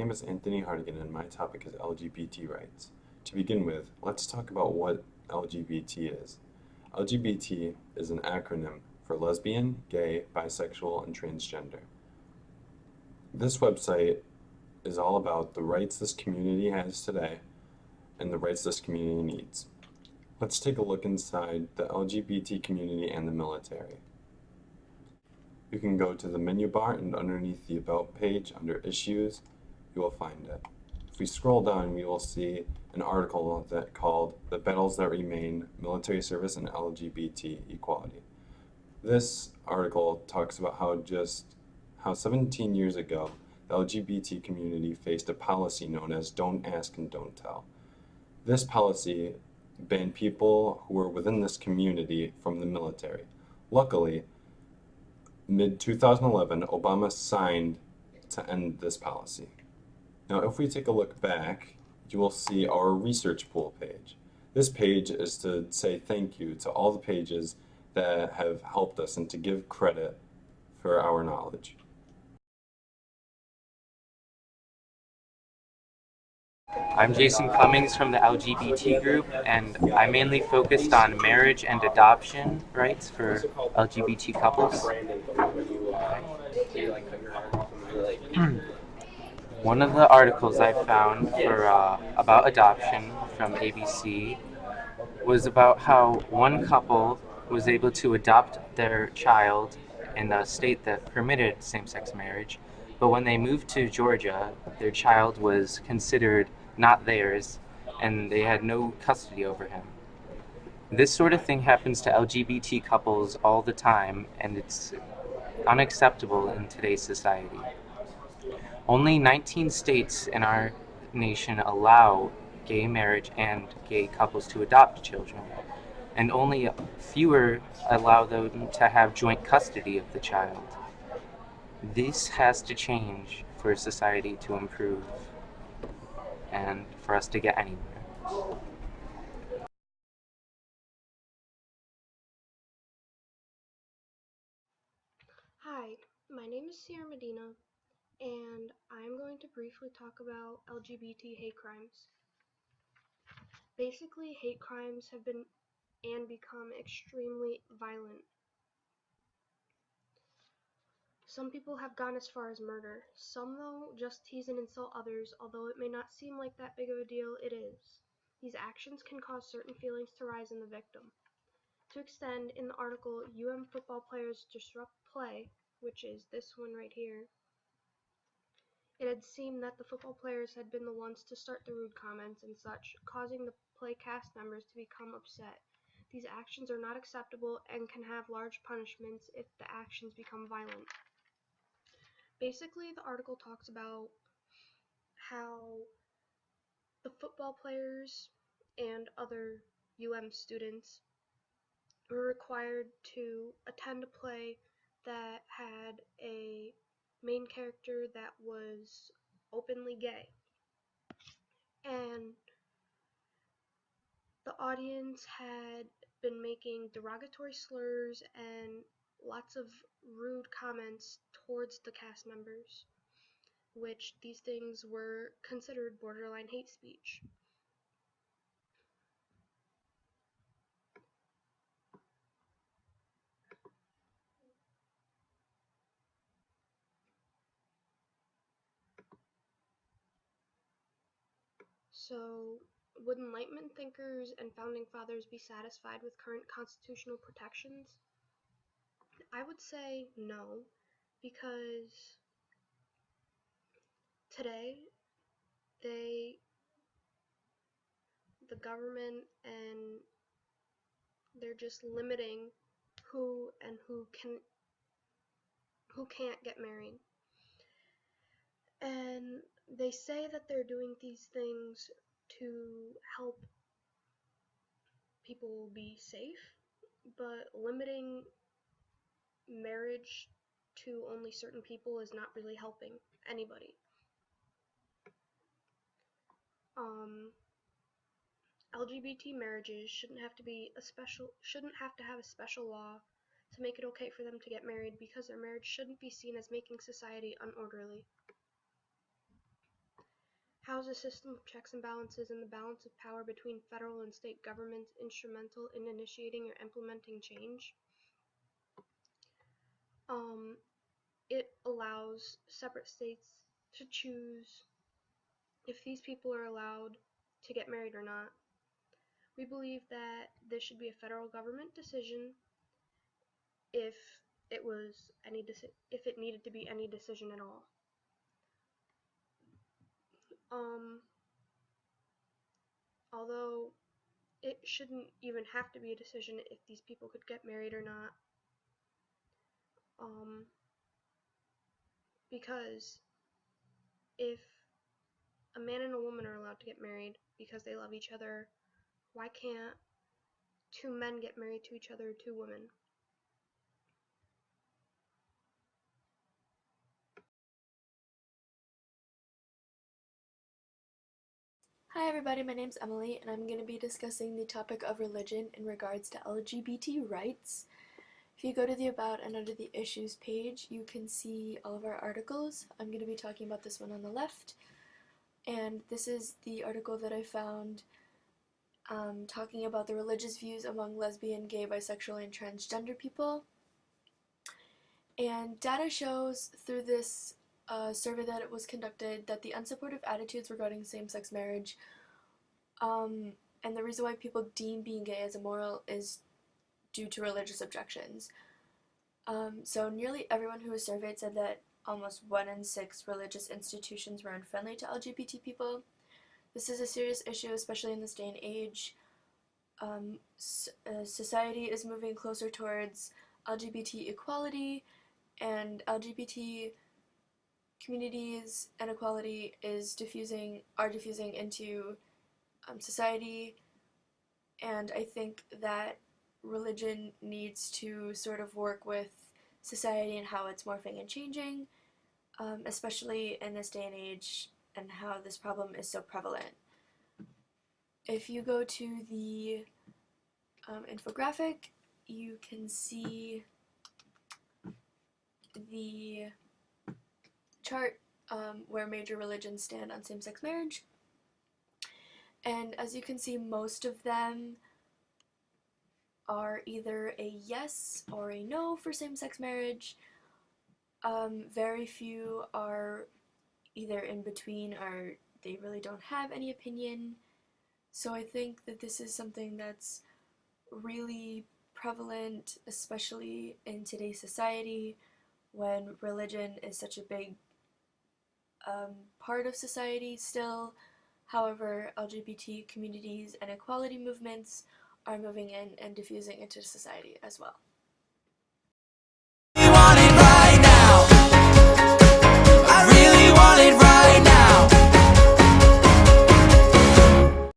name is Anthony Hardigan and my topic is LGBT rights. To begin with, let's talk about what LGBT is. LGBT is an acronym for lesbian, gay, bisexual, and transgender. This website is all about the rights this community has today and the rights this community needs. Let's take a look inside the LGBT community and the military. You can go to the menu bar and underneath the About page under Issues, you will find it. If we scroll down, we will see an article called The Battles That Remain, Military Service and LGBT Equality. This article talks about how 17 years ago, the LGBT community faced a policy known as Don't Ask and Don't Tell. This policy banned people who were within this community from the military. Luckily, mid-2011, Obama signed to end this policy. Now, if we take a look back, you will see our research pool page. This page is to say thank you to all the pages that have helped us and to give credit for our knowledge. I'm Jason Cummings from the LGBT group, and I mainly focused on marriage and adoption rights for LGBT couples. One of the articles I found for about adoption from ABC was about how one couple was able to adopt their child in a state that permitted same-sex marriage, but when they moved to Georgia, their child was considered not theirs, and they had no custody over him. This sort of thing happens to LGBT couples all the time, and it's unacceptable in today's society. Only 19 states in our nation allow gay marriage and gay couples to adopt children, and only fewer allow them to have joint custody of the child. This has to change for society to improve and for us to get anywhere. Hi, my name is Sierra Medina, and I'm going to briefly talk about LGBT hate crimes. Basically, hate crimes have been and become extremely violent. Some people have gone as far as murder. Some, though, just tease and insult others, although it may not seem like that big of a deal, it is. These actions can cause certain feelings to rise in the victim. To extend, in the article, football players disrupt play, which is this one right here, it had seemed that the football players had been the ones to start the rude comments and such, causing the play cast members to become upset. These actions are not acceptable and can have large punishments if the actions become violent. Basically, the article talks about how the football players and other students were required to attend a play that had a main character that was openly gay. And the audience had been making derogatory slurs and lots of rude comments towards the cast members, which these things were considered borderline hate speech. So, would Enlightenment thinkers and founding fathers be satisfied with current constitutional protections? I would say no, because today they, the government, and they're just limiting who can't get married. And they say that they're doing these things to help people be safe, but limiting marriage to only certain people is not really helping anybody. LGBT marriages shouldn't have to have a special law to make it okay for them to get married, because their marriage shouldn't be seen as making society unorderly. How is the system of checks and balances and the balance of power between federal and state governments instrumental in initiating or implementing change? It allows separate states to choose if these people are allowed to get married or not. We believe that this should be a federal government decision if if it needed to be any decision at all. Although it shouldn't even have to be a decision if these people could get married or not. Because if a man and a woman are allowed to get married because they love each other, why can't two men get married to each other or two women? Hi everybody, my name's Emily and I'm going to be discussing the topic of religion in regards to LGBT rights. If you go to the About and under the Issues page, you can see all of our articles. I'm going to be talking about this one on the left, and this is the article that I found talking about the religious views among lesbian, gay, bisexual, and transgender people. And data shows through this survey that it was conducted that the unsupportive attitudes regarding same-sex marriage and the reason why people deem being gay as immoral is due to religious objections. So nearly everyone who was surveyed said that almost 1 in 6 religious institutions were unfriendly to LGBT people. This is a serious issue, especially in this day and age. Society is moving closer towards LGBT equality, and LGBT communities and equality are diffusing into society, and I think that religion needs to sort of work with society and how it's morphing and changing, especially in this day and age and how this problem is so prevalent. If you go to the infographic, you can see the chart where major religions stand on same-sex marriage. And as you can see, most of them are either a yes or a no for same-sex marriage. Very few are either in between or they really don't have any opinion. So I think that this is something that's really prevalent, especially in today's society when religion is such a big part of society still. However, LGBT communities and equality movements are moving in and diffusing into society as well.